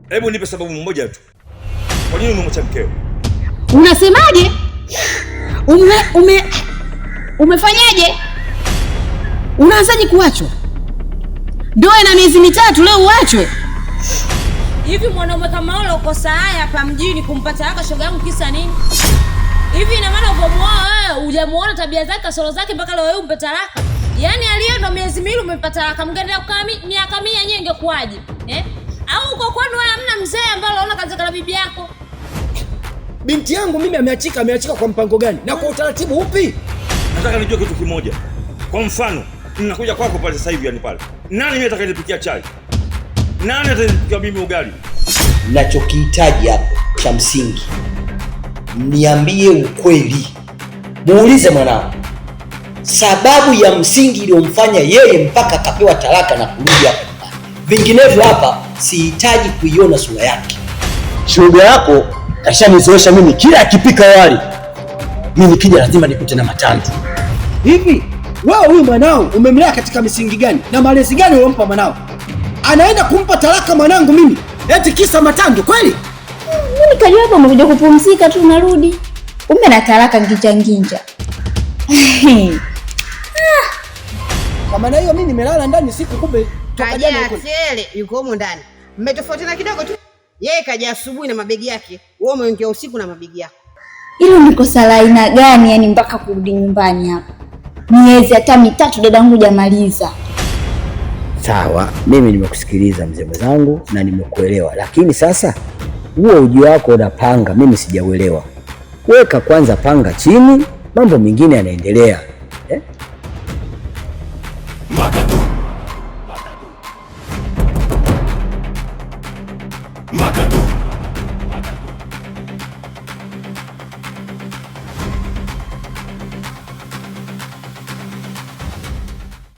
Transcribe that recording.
Hebu nipe sababu moja tu. Kwa nini umemwacha mkeo? Unasemaje? Umefanyaje? Unaanzaje kuachwa? Ndoa ina miezi 3 leo uachwe? Hivi mwanaume kama yule ukosa haya hapa mjini kumpata haka shoga yangu kisa nini? Hivi ina maana ubomoa wewe hujamuona tabia zake kasoro zake mpaka leo wewe umpe talaka? Yaani aliye ndo miezi 2 umempa talaka, mngeenda kukaa miaka 100 yenyewe ingekuaje? Au uko kwenu wewe hamna mzee ambaye unaona kaza kala bibi yako? Binti yangu mimi ameachika kwa mpango gani? Na kwa utaratibu upi? Nataka nijue kitu kimoja. Kwa mfano, ninakuja kwako pale sasa hivi yani pale. Nani mimi atakayenipikia chai? Nani atanipikia mimi ugali? Ninachokihitaji hapo cha msingi, niambie ukweli. Muulize mwanangu sababu ya msingi iliyomfanya yeye mpaka akapewa talaka na kurudi hapa. Vinginevyo hapa sihitaji kuiona sura yake. Shoga yako kashanizoesha mimi kila akipika wali mimi nikija lazima nikute na matandu. Hivi wewe huyu mwanao umemlea katika misingi gani na malezi gani ulompa mwanao? Anaenda kumpa talaka mwanangu mimi eti kisa matandu kweli? Mimi kajua hapo umekuja kupumzika tu unarudi. Ume na talaka nginja. Kwa maana hiyo mimi nimelala ndani siku kumbe toka jana huko. Tele yuko huko ndani. Mmetofautiana kidogo tu. Yeye kaja asubuhi na mabegi yake, wewe umeingia usiku na mabegi yako. Hilo ni kosa la aina gani yani mpaka kurudi nyumbani hapa? Miezi hata 3 dadangu hujamaliza. Sawa, mimi nimekusikiliza mzee wangu na nimekuelewa, lakini sasa huo uji wako unapanga mimi sijauelewa. Weka kwanza panga chini, mambo mengine yanaendelea. Makadu.